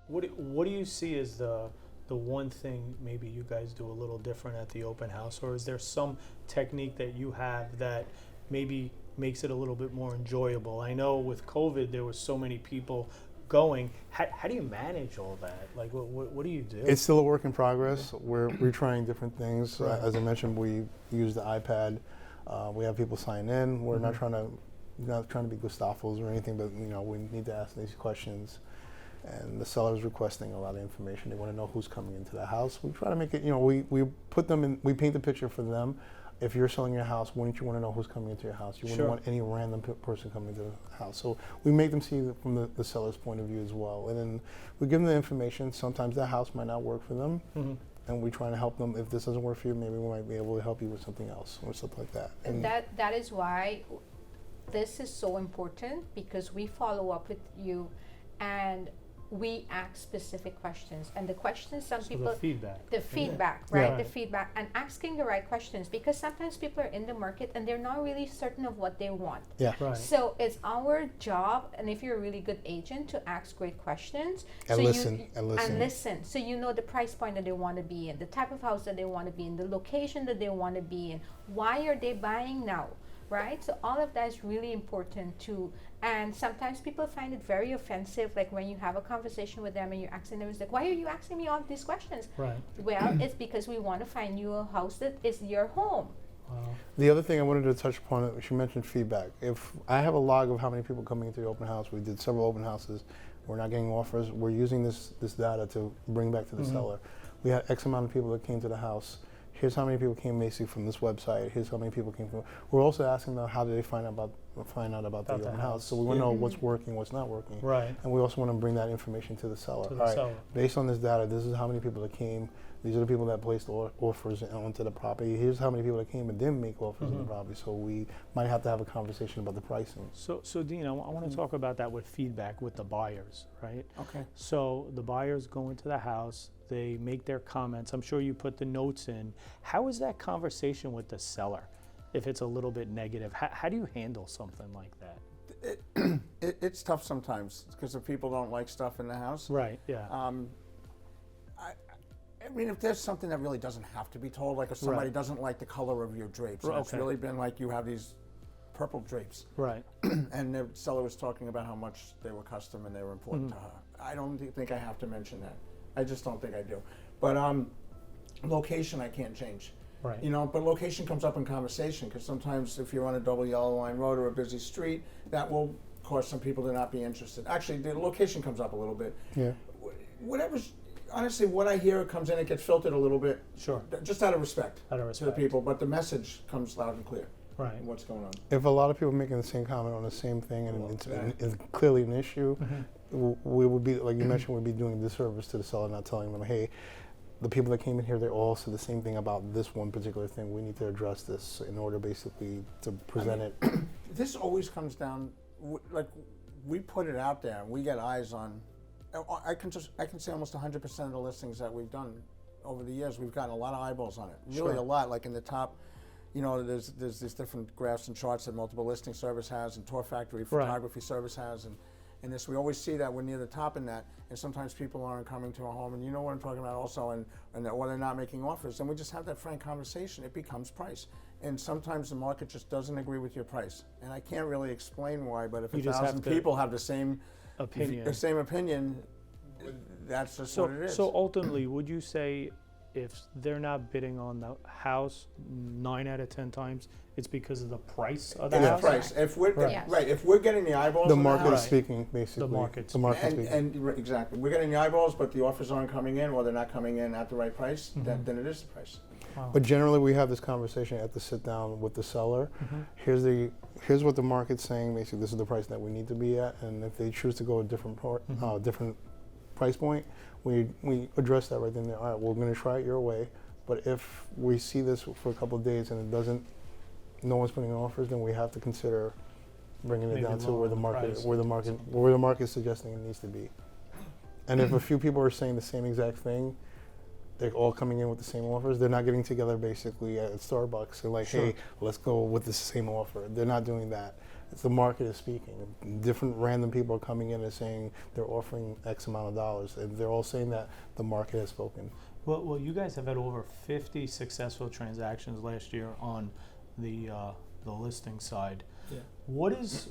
What do you see as the one thing maybe you guys do a little different at the open house, or is there some technique that you have that maybe makes it a little bit more enjoyable? I know with COVID there was so many people going. How do you manage all that? Like, what do you do? It's still a work in progress. We're trying different things. Right. As I mentioned, we use the iPad. We have people sign in. We're not trying to be Gustafos or anything, but we need to ask these questions. And the seller's requesting a lot of information. They want to know who's coming into the house. We try to make it, we put them in, we paint the picture for them. If you're selling your house, wouldn't you want to know who's coming into your house? You wouldn't want any random person coming into the house. So we make them see it from the seller's point of view as well. And then we give them the information. Sometimes that house might not work for them. And we try to help them. If this doesn't work for you, maybe we might be able to help you with something else or something like that. And that is why this is so important, because we follow up with you and we ask specific questions, and the questions the feedback, right? The feedback, and asking the right questions, because sometimes people are in the market and they're not really certain of what they want. So it's our job, and if you're a really good agent, to ask great questions and listen, so you know the price point that they want to be in, the type of house that they want to be in, the location that they want to be in, why are they buying now, right? So all of that is really important too. And sometimes people find it very offensive, like when you have a conversation with them and you're asking them, it's like, why are you asking me all these questions? Right. Well, it's because we want to find you a house that is your home. Wow. The other thing I wanted to touch upon, she mentioned feedback. If I have a log of how many people coming into the open house, we did several open houses, we're not getting offers, we're using this data to bring back to the seller. We had X amount of people that came to the house. Here's how many people came basically from this website. Here's how many people came from. We're also asking them how did they find out about the open house. So we want to know what's working, what's not working. Right. And we also want to bring that information to the seller. Based on this data, this is how many people that came. These are the people that placed offers onto the property. Here's how many people that came and didn't make offers on the property. So we might have to have a conversation about the pricing. So Dean, I want to talk about that with feedback with the buyers, right? Okay. So the buyers go into the house, they make their comments. I'm sure you put the notes in. How is that conversation with the seller if it's a little bit negative? How do you handle something like that? It's tough sometimes because if people don't like stuff in the house. Right, yeah. I mean, if there's something that really doesn't have to be told, like if somebody doesn't like the color of your drapes, and it's really been like you have these purple drapes. Right. And the seller was talking about how much they were custom and they were important to her. I don't think I have to mention that. I just don't think I do. But location I can't change. Right. But location comes up in conversation, because sometimes if you're on a double yellow line road or a busy street, that will cause some people to not be interested. Actually, the location comes up a little bit. Yeah. Honestly, what I hear comes in, it gets filtered a little bit. Sure. Just out of respect. Out of respect. To the people, but the message comes loud and clear. Right. What's going on. If a lot of people are making the same comment on the same thing and it's clearly an issue, we would be, like you mentioned, we'd be doing a disservice to the seller, not telling them, hey, the people that came in here, they all said the same thing about this one particular thing. We need to address this in order basically to present it. This always comes down, like we put it out there and we get eyes on, I can say almost 100% of the listings that we've done over the years, we've gotten a lot of eyeballs on it. Really a lot, like in the top, there's these different graphs and charts that Multiple Listing Service has and Tour Factory Photography Service has, and this, we always see that we're near the top in that, and sometimes people aren't coming to a home, and you know what I'm talking about also, or they're not making offers, and we just have that frank conversation. It becomes price, and sometimes the market just doesn't agree with your price, and I can't really explain why, but if 1,000 people have the same opinion, that's just what it is. So ultimately, would you say if they're not bidding on the house 9 out of 10 times, it's because of the price of the house? Price. If we're if we're getting the eyeballs, the market is speaking basically. The market speaking. And exactly, we're getting the eyeballs, but the offers aren't coming in, or they're not coming in at the right price. Then it is the price. Wow. But generally, we have this conversation at the sit down with the seller. Here's what the market's saying. Basically, this is the price that we need to be at, and if they choose to go a different different price point, we address that right then and there. All right, we're going to try it your way, but if we see this for a couple of days and it doesn't, no one's putting in offers, then we have to consider bringing it down to where the market is suggesting it needs to be. And if a few people are saying the same exact thing, they're all coming in with the same offers. They're not getting together basically at Starbucks and like, hey, let's go with the same offer. They're not doing that. the market is speaking. Different random people are coming in and saying they're offering X amount of dollars, and they're all saying that the market has spoken. Well, you guys have had over 50 successful transactions last year on the listing side. Yeah. What is?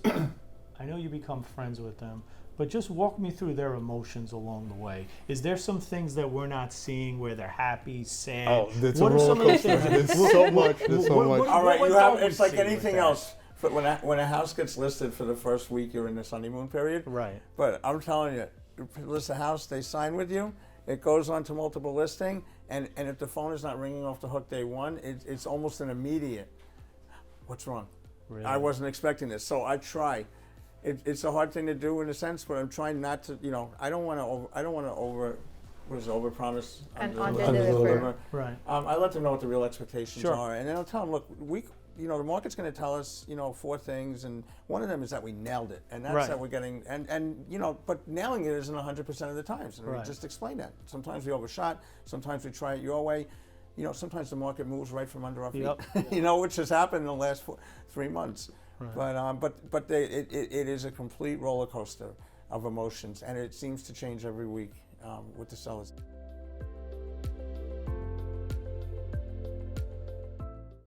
I know you become friends with them, but just walk me through their emotions along the way. Is there some things that we're not seeing where they're happy, sad? Oh, it's what a are roller some of the coaster. things? There's so much. There's so much. All right, what you have. don't we It's like see with anything that? else. When a house gets listed for the first week, you're in this honeymoon period. Right. But I'm telling you, list a house, they sign with you. It goes on to multiple listing, and if the phone is not ringing off the hook day one, it's almost an immediate. What's wrong? Really? I wasn't expecting this, so I try. It's a hard thing to do in a sense, but I'm trying not to. I don't want to overpromise And underdeliver. Right. I let them know what the real expectations Sure. are, and then I'll tell them, look, the market's going to tell us, 4 things, and one of them is that we nailed it, and that's Right. that we're getting, but nailing it isn't 100% of the times, and we Right. just explain that. Sometimes we overshot, sometimes we try it your way, sometimes the market moves right from under our feet, Yep. which has happened in the last 3 months. Right. But it is a complete roller coaster of emotions, and it seems to change every week with the sellers.